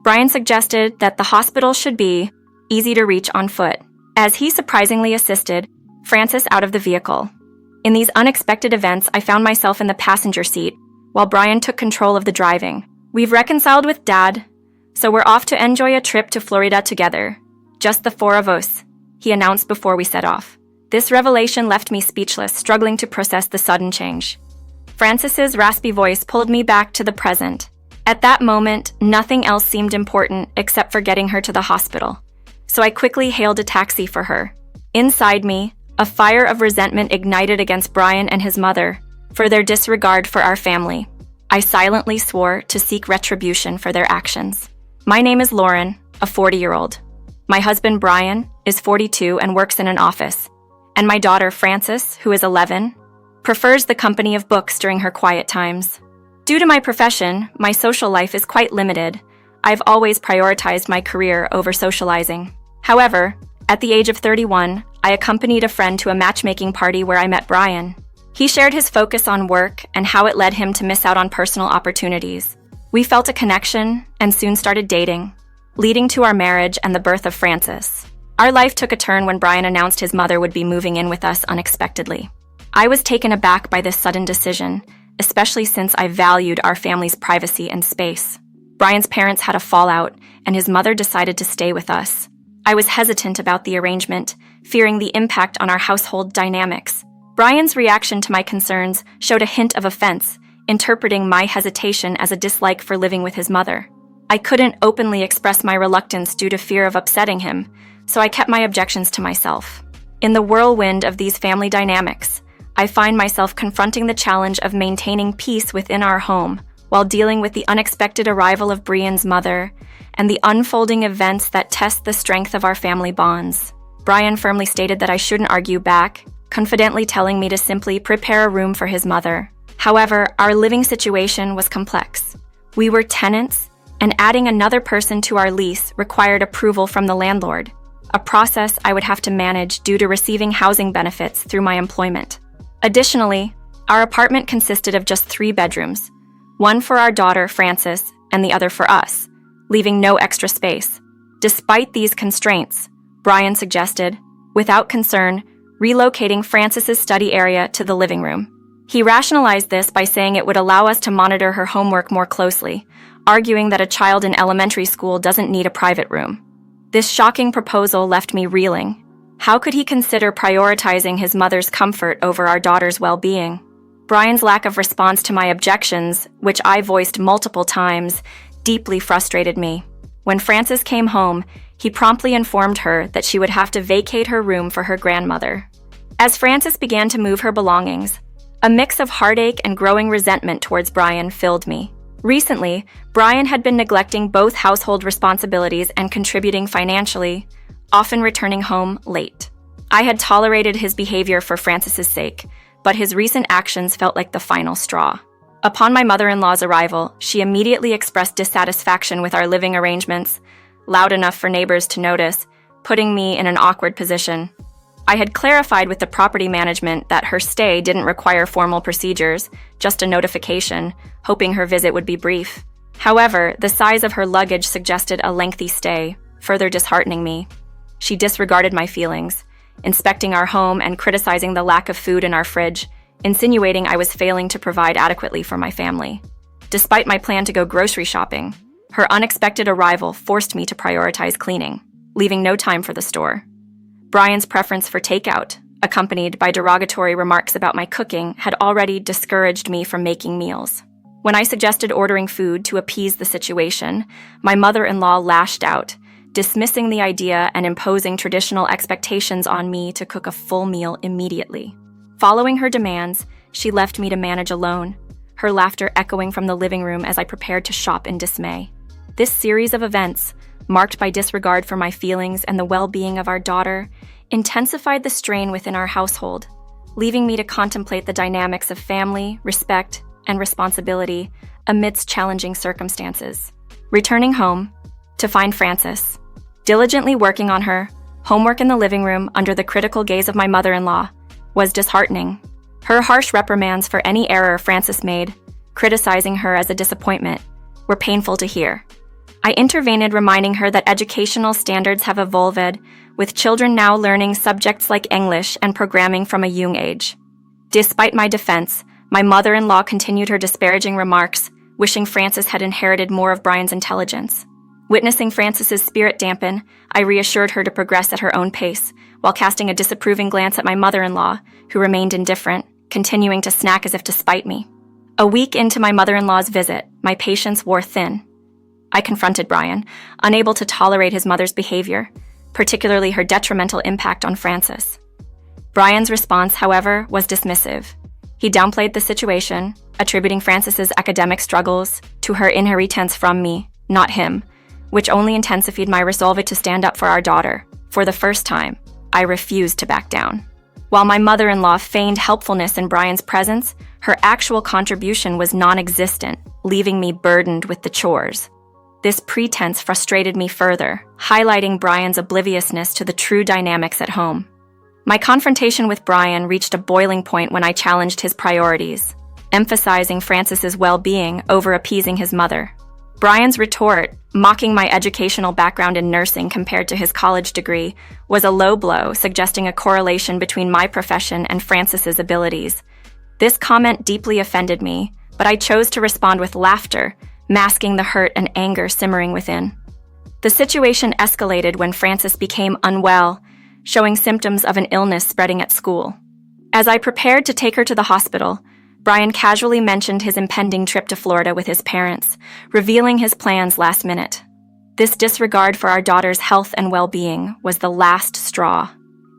Brian suggested that the hospital should be easy to reach on foot, as he surprisingly assisted Frances out of the vehicle. In these unexpected events, I found myself in the passenger seat, while Brian took control of the driving. We've reconciled with Dad, so we're off to enjoy a trip to Florida together. Just the four of us, he announced before we set off. This revelation left me speechless, struggling to process the sudden change. Frances's raspy voice pulled me back to the present. At that moment, nothing else seemed important except for getting her to the hospital. So I quickly hailed a taxi for her. Inside me, a fire of resentment ignited against Brian and his mother for their disregard for our family. I silently swore to seek retribution for their actions. My name is Lauren, a 40-year-old. My husband, Brian, is 42 and works in an office. And my daughter, Frances, who is 11, prefers the company of books during her quiet times. Due to my profession, my social life is quite limited. I've always prioritized my career over socializing. However, at the age of 31, I accompanied a friend to a matchmaking party where I met Brian. He shared his focus on work and how it led him to miss out on personal opportunities. We felt a connection and soon started dating, leading to our marriage and the birth of Frances. Our life took a turn when Brian announced his mother would be moving in with us unexpectedly. I was taken aback by this sudden decision, especially since I valued our family's privacy and space. Brian's parents had a fallout, and his mother decided to stay with us. I was hesitant about the arrangement, fearing the impact on our household dynamics. Brian's reaction to my concerns showed a hint of offense, interpreting my hesitation as a dislike for living with his mother. I couldn't openly express my reluctance due to fear of upsetting him, so I kept my objections to myself. In the whirlwind of these family dynamics, I find myself confronting the challenge of maintaining peace within our home while dealing with the unexpected arrival of Brian's mother and the unfolding events that test the strength of our family bonds. Brian firmly stated that I shouldn't argue back, confidently telling me to simply prepare a room for his mother. However, our living situation was complex. We were tenants, and adding another person to our lease required approval from the landlord, a process I would have to manage due to receiving housing benefits through my employment. Additionally, our apartment consisted of just 3 bedrooms, one for our daughter, Frances, and the other for us, leaving no extra space. Despite these constraints, Brian suggested, without concern, relocating Frances's study area to the living room. He rationalized this by saying it would allow us to monitor her homework more closely, arguing that a child in elementary school doesn't need a private room. This shocking proposal left me reeling. How could he consider prioritizing his mother's comfort over our daughter's well-being? Brian's lack of response to my objections, which I voiced multiple times, deeply frustrated me. When Frances came home, he promptly informed her that she would have to vacate her room for her grandmother. As Frances began to move her belongings, a mix of heartache and growing resentment towards Brian filled me. Recently, Brian had been neglecting both household responsibilities and contributing financially, often returning home late. I had tolerated his behavior for Frances's sake, but his recent actions felt like the final straw. Upon my mother-in-law's arrival, she immediately expressed dissatisfaction with our living arrangements, loud enough for neighbors to notice, putting me in an awkward position. I had clarified with the property management that her stay didn't require formal procedures, just a notification, hoping her visit would be brief. However, the size of her luggage suggested a lengthy stay, further disheartening me. She disregarded my feelings, inspecting our home and criticizing the lack of food in our fridge, insinuating I was failing to provide adequately for my family. Despite my plan to go grocery shopping, her unexpected arrival forced me to prioritize cleaning, leaving no time for the store. Brian's preference for takeout, accompanied by derogatory remarks about my cooking, had already discouraged me from making meals. When I suggested ordering food to appease the situation, my mother-in-law lashed out, dismissing the idea and imposing traditional expectations on me to cook a full meal immediately. Following her demands, she left me to manage alone, her laughter echoing from the living room as I prepared to shop in dismay. This series of events, marked by disregard for my feelings and the well-being of our daughter, intensified the strain within our household, leaving me to contemplate the dynamics of family, respect, and responsibility amidst challenging circumstances. Returning home to find Frances, diligently working on her homework in the living room under the critical gaze of my mother-in-law, was disheartening. Her harsh reprimands for any error Frances made, criticizing her as a disappointment, were painful to hear. I intervened, reminding her that educational standards have evolved, with children now learning subjects like English and programming from a young age. Despite my defense, my mother-in-law continued her disparaging remarks, wishing Frances had inherited more of Brian's intelligence. Witnessing Frances's spirit dampen, I reassured her to progress at her own pace, while casting a disapproving glance at my mother-in-law, who remained indifferent, continuing to snack as if to spite me. A week into my mother-in-law's visit, my patience wore thin. I confronted Brian, unable to tolerate his mother's behavior, particularly her detrimental impact on Frances. Brian's response, however, was dismissive. He downplayed the situation, attributing Frances's academic struggles to her inheritance from me, not him, which only intensified my resolve to stand up for our daughter. For the first time, I refused to back down. While my mother-in-law feigned helpfulness in Brian's presence, her actual contribution was non-existent, leaving me burdened with the chores. This pretense frustrated me further, highlighting Brian's obliviousness to the true dynamics at home. My confrontation with Brian reached a boiling point when I challenged his priorities, emphasizing Frances's well-being over appeasing his mother. Brian's retort, mocking my educational background in nursing compared to his college degree, was a low blow, suggesting a correlation between my profession and Frances's abilities. This comment deeply offended me, but I chose to respond with laughter, masking the hurt and anger simmering within. The situation escalated when Frances became unwell, showing symptoms of an illness spreading at school. As I prepared to take her to the hospital, Brian casually mentioned his impending trip to Florida with his parents, revealing his plans last minute. This disregard for our daughter's health and well-being was the last straw.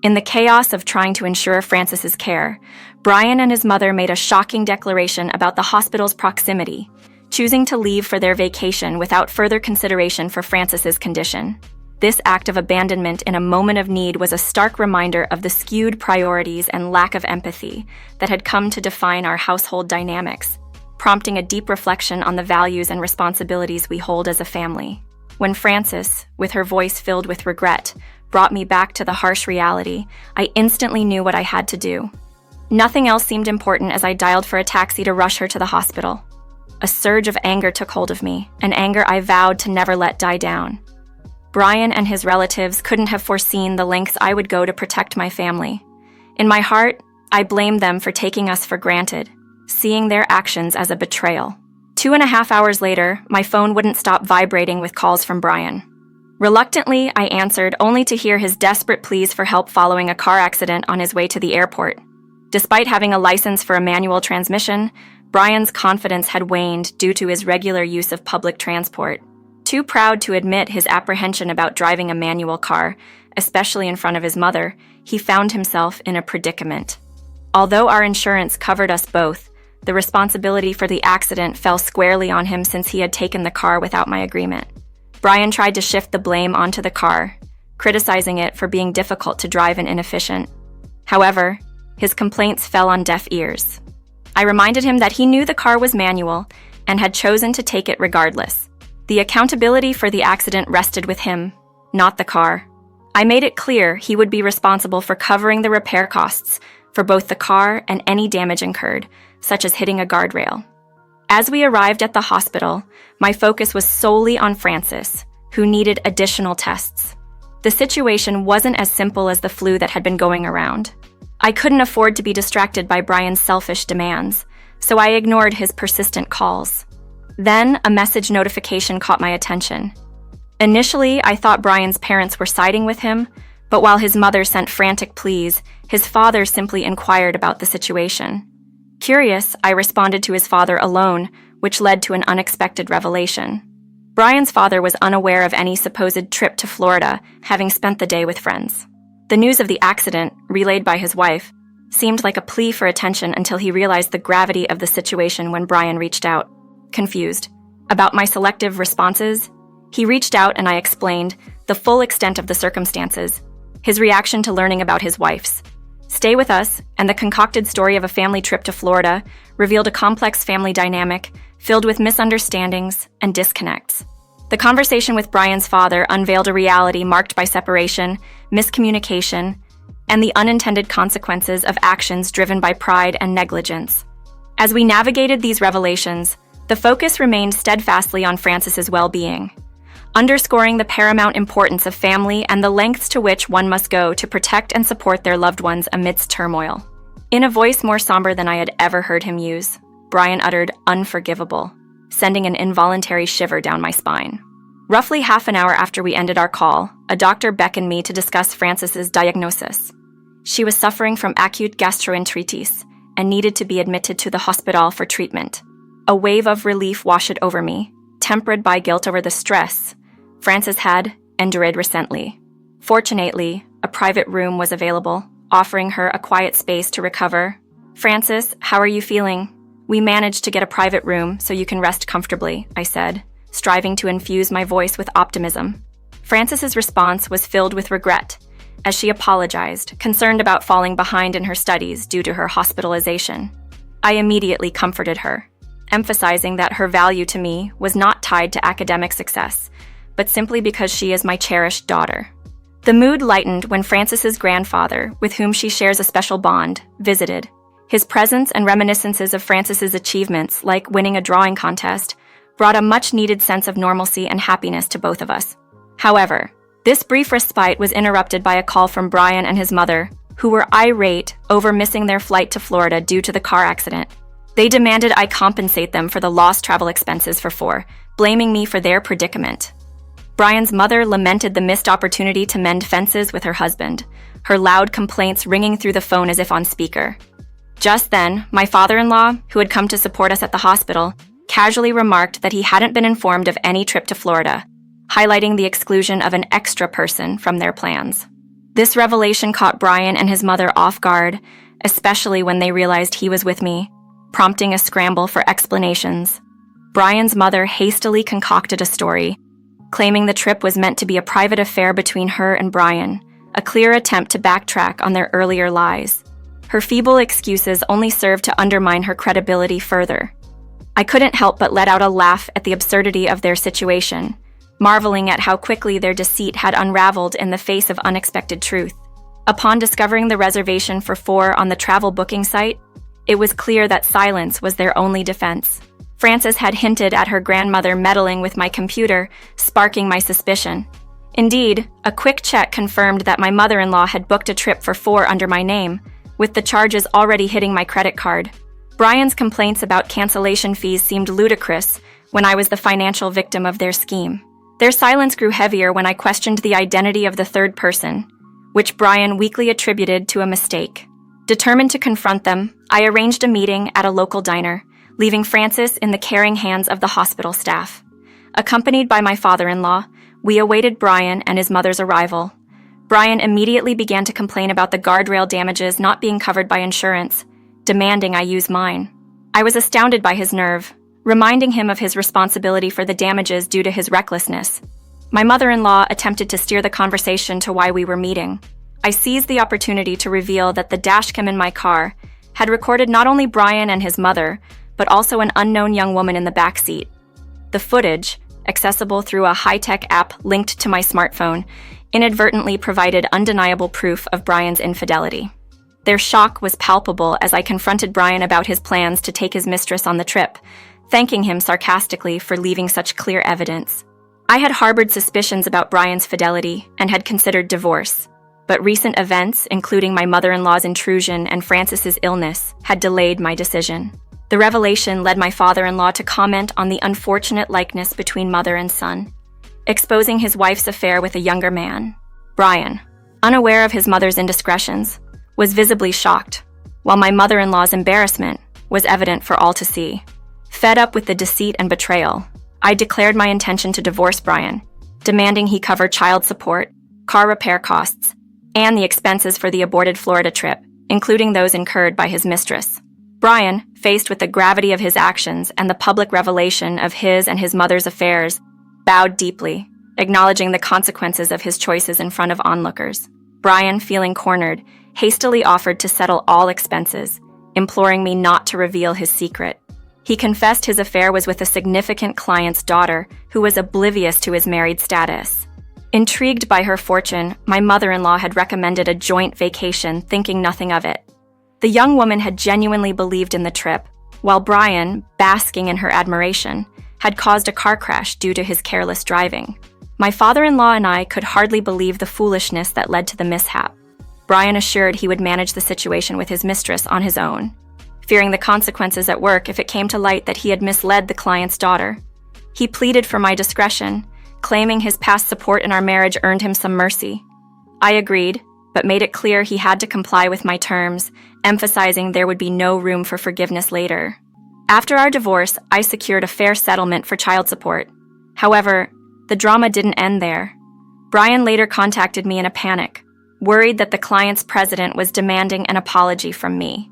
In the chaos of trying to ensure Frances's care, Brian and his mother made a shocking declaration about the hospital's proximity, choosing to leave for their vacation without further consideration for Frances's condition. This act of abandonment in a moment of need was a stark reminder of the skewed priorities and lack of empathy that had come to define our household dynamics, prompting a deep reflection on the values and responsibilities we hold as a family. When Frances, with her voice filled with regret, brought me back to the harsh reality, I instantly knew what I had to do. Nothing else seemed important as I dialed for a taxi to rush her to the hospital. A surge of anger took hold of me, an anger I vowed to never let die down. Brian and his relatives couldn't have foreseen the lengths I would go to protect my family. In my heart, I blamed them for taking us for granted, seeing their actions as a betrayal. 2.5 hours later, my phone wouldn't stop vibrating with calls from Brian. Reluctantly, I answered, only to hear his desperate pleas for help following a car accident on his way to the airport. Despite having a license for a manual transmission, Brian's confidence had waned due to his regular use of public transport. Too proud to admit his apprehension about driving a manual car, especially in front of his mother, he found himself in a predicament. Although our insurance covered us both, the responsibility for the accident fell squarely on him since he had taken the car without my agreement. Brian tried to shift the blame onto the car, criticizing it for being difficult to drive and inefficient. However, his complaints fell on deaf ears. I reminded him that he knew the car was manual and had chosen to take it regardless. The accountability for the accident rested with him, not the car. I made it clear he would be responsible for covering the repair costs for both the car and any damage incurred, such as hitting a guardrail. As we arrived at the hospital, my focus was solely on Frances, who needed additional tests. The situation wasn't as simple as the flu that had been going around. I couldn't afford to be distracted by Brian's selfish demands, so I ignored his persistent calls. Then, a message notification caught my attention. Initially, I thought Brian's parents were siding with him, but while his mother sent frantic pleas, his father simply inquired about the situation. Curious, I responded to his father alone, which led to an unexpected revelation. Brian's father was unaware of any supposed trip to Florida, having spent the day with friends. The news of the accident, relayed by his wife, seemed like a plea for attention until he realized the gravity of the situation when Brian reached out. Confused about my selective responses, he reached out and I explained the full extent of the circumstances, his reaction to learning about his wife's stay with us, and the concocted story of a family trip to Florida revealed a complex family dynamic filled with misunderstandings and disconnects. The conversation with Brian's father unveiled a reality marked by separation, miscommunication, and the unintended consequences of actions driven by pride and negligence. As we navigated these revelations, the focus remained steadfastly on Frances's well-being. underscoring the paramount importance of family and the lengths to which one must go to protect and support their loved ones amidst turmoil. In a voice more somber than I had ever heard him use, Brian uttered "unforgivable," sending an involuntary shiver down my spine. Roughly half an hour after we ended our call, a doctor beckoned me to discuss Frances's diagnosis. She was suffering from acute gastroenteritis and needed to be admitted to the hospital for treatment. A wave of relief washed over me, tempered by guilt over the stress Frances had endured recently. Fortunately, a private room was available, offering her a quiet space to recover. "Frances, how are you feeling? We managed to get a private room so you can rest comfortably," I said, striving to infuse my voice with optimism. Frances's response was filled with regret, as she apologized, concerned about falling behind in her studies due to her hospitalization. I immediately comforted her, emphasizing that her value to me was not tied to academic success, but simply because she is my cherished daughter. The mood lightened when Frances's grandfather, with whom she shares a special bond, visited. His presence and reminiscences of Frances's achievements, like winning a drawing contest, brought a much-needed sense of normalcy and happiness to both of us. However, this brief respite was interrupted by a call from Brian and his mother, who were irate over missing their flight to Florida due to the car accident. They demanded I compensate them for the lost travel expenses for four, blaming me for their predicament. Brian's mother lamented the missed opportunity to mend fences with her husband, her loud complaints ringing through the phone as if on speaker. Just then, my father-in-law, who had come to support us at the hospital, casually remarked that he hadn't been informed of any trip to Florida, highlighting the exclusion of an extra person from their plans. This revelation caught Brian and his mother off guard, especially when they realized he was with me, prompting a scramble for explanations. Brian's mother hastily concocted a story, claiming the trip was meant to be a private affair between her and Brian, a clear attempt to backtrack on their earlier lies. Her feeble excuses only served to undermine her credibility further. I couldn't help but let out a laugh at the absurdity of their situation, marveling at how quickly their deceit had unraveled in the face of unexpected truth. Upon discovering the reservation for 4 on the travel booking site, it was clear that silence was their only defense. Frances had hinted at her grandmother meddling with my computer, sparking my suspicion. Indeed, a quick check confirmed that my mother-in-law had booked a trip for 4 under my name, with the charges already hitting my credit card. Brian's complaints about cancellation fees seemed ludicrous when I was the financial victim of their scheme. Their silence grew heavier when I questioned the identity of the third person, which Brian weakly attributed to a mistake. Determined to confront them, I arranged a meeting at a local diner, leaving Frances in the caring hands of the hospital staff. Accompanied by my father-in-law, we awaited Brian and his mother's arrival. Brian immediately began to complain about the guardrail damages not being covered by insurance, demanding I use mine. I was astounded by his nerve, reminding him of his responsibility for the damages due to his recklessness. My mother-in-law attempted to steer the conversation to why we were meeting. I seized the opportunity to reveal that the dashcam in my car had recorded not only Brian and his mother, but also an unknown young woman in the back seat. The footage, accessible through a high-tech app linked to my smartphone, inadvertently provided undeniable proof of Brian's infidelity. Their shock was palpable as I confronted Brian about his plans to take his mistress on the trip, thanking him sarcastically for leaving such clear evidence. I had harbored suspicions about Brian's fidelity and had considered divorce, but recent events, including my mother-in-law's intrusion and Frances's illness, had delayed my decision. The revelation led my father-in-law to comment on the unfortunate likeness between mother and son, exposing his wife's affair with a younger man. Brian, unaware of his mother's indiscretions, was visibly shocked, while my mother-in-law's embarrassment was evident for all to see. Fed up with the deceit and betrayal, I declared my intention to divorce Brian, demanding he cover child support, car repair costs, and the expenses for the aborted Florida trip, including those incurred by his mistress. Brian, faced with the gravity of his actions and the public revelation of his and his mother's affairs, bowed deeply, acknowledging the consequences of his choices in front of onlookers. Brian, feeling cornered, hastily offered to settle all expenses, imploring me not to reveal his secret. He confessed his affair was with a significant client's daughter who was oblivious to his married status. Intrigued by her fortune, my mother-in-law had recommended a joint vacation, thinking nothing of it. The young woman had genuinely believed in the trip, while Brian, basking in her admiration, had caused a car crash due to his careless driving. My father-in-law and I could hardly believe the foolishness that led to the mishap. Brian assured he would manage the situation with his mistress on his own, fearing the consequences at work if it came to light that he had misled the client's daughter. He pleaded for my discretion, claiming his past support in our marriage earned him some mercy. I agreed, but made it clear he had to comply with my terms, emphasizing there would be no room for forgiveness later. After our divorce, I secured a fair settlement for child support. However, the drama didn't end there. Brian later contacted me in a panic, worried that the client's president was demanding an apology from me,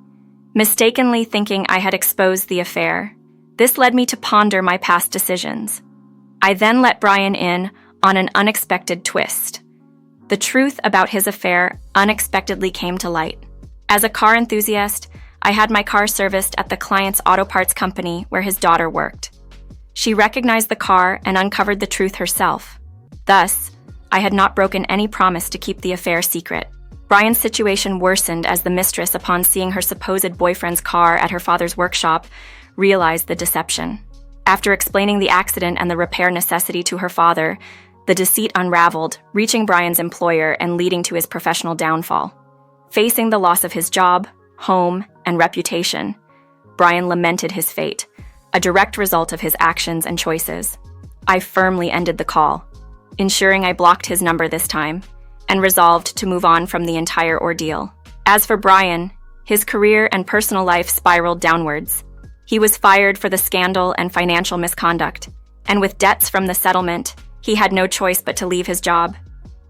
mistakenly thinking I had exposed the affair. This led me to ponder my past decisions. I then let Brian in on an unexpected twist. The truth about his affair unexpectedly came to light. As a car enthusiast, I had my car serviced at the client's auto parts company where his daughter worked. She recognized the car and uncovered the truth herself. Thus, I had not broken any promise to keep the affair secret. Brian's situation worsened as the mistress, upon seeing her supposed boyfriend's car at her father's workshop, realized the deception. After explaining the accident and the repair necessity to her father, the deceit unraveled, reaching Brian's employer and leading to his professional downfall. Facing the loss of his job, home, and reputation, Brian lamented his fate, a direct result of his actions and choices. I firmly ended the call, ensuring I blocked his number this time, and resolved to move on from the entire ordeal. As for Brian, his career and personal life spiraled downwards. He was fired for the scandal and financial misconduct, and with debts from the settlement, he had no choice but to leave his job.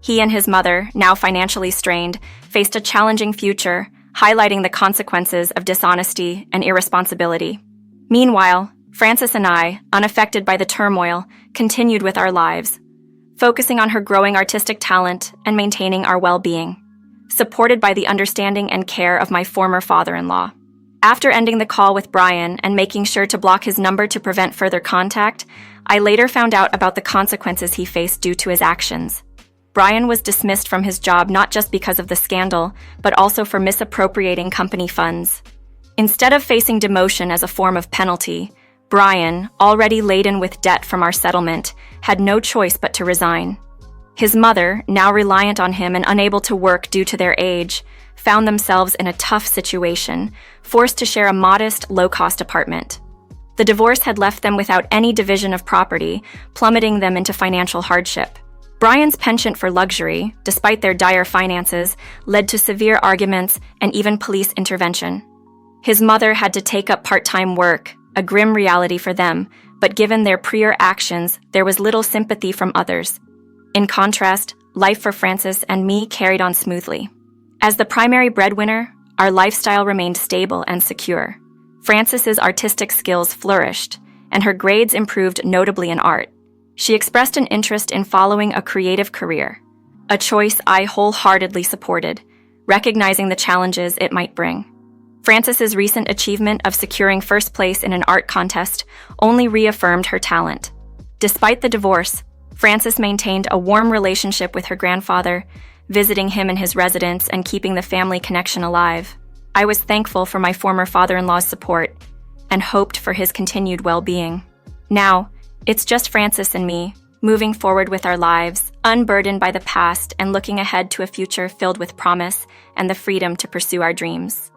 He and his mother, now financially strained, faced a challenging future, highlighting the consequences of dishonesty and irresponsibility. Meanwhile, Frances and I, unaffected by the turmoil, continued with our lives, focusing on her growing artistic talent and maintaining our well-being, supported by the understanding and care of my former father-in-law. After ending the call with Brian and making sure to block his number to prevent further contact, I later found out about the consequences he faced due to his actions. Brian was dismissed from his job not just because of the scandal, but also for misappropriating company funds. Instead of facing demotion as a form of penalty, Brian, already laden with debt from our settlement, had no choice but to resign. His mother, now reliant on him and unable to work due to their age, found themselves in a tough situation, forced to share a modest, low-cost apartment. The divorce had left them without any division of property, plummeting them into financial hardship. Brian's penchant for luxury, despite their dire finances, led to severe arguments and even police intervention. His mother had to take up part-time work, a grim reality for them, but given their prior actions, there was little sympathy from others. In contrast, life for Frances and me carried on smoothly. As the primary breadwinner, our lifestyle remained stable and secure. Frances's artistic skills flourished, and her grades improved notably in art. She expressed an interest in following a creative career, a choice I wholeheartedly supported, recognizing the challenges it might bring. Frances's recent achievement of securing first place in an art contest only reaffirmed her talent. Despite the divorce, Frances maintained a warm relationship with her grandfather, visiting him in his residence and keeping the family connection alive. I was thankful for my former father-in-law's support and hoped for his continued well-being. Now, it's just Frances and me, moving forward with our lives, unburdened by the past and looking ahead to a future filled with promise and the freedom to pursue our dreams.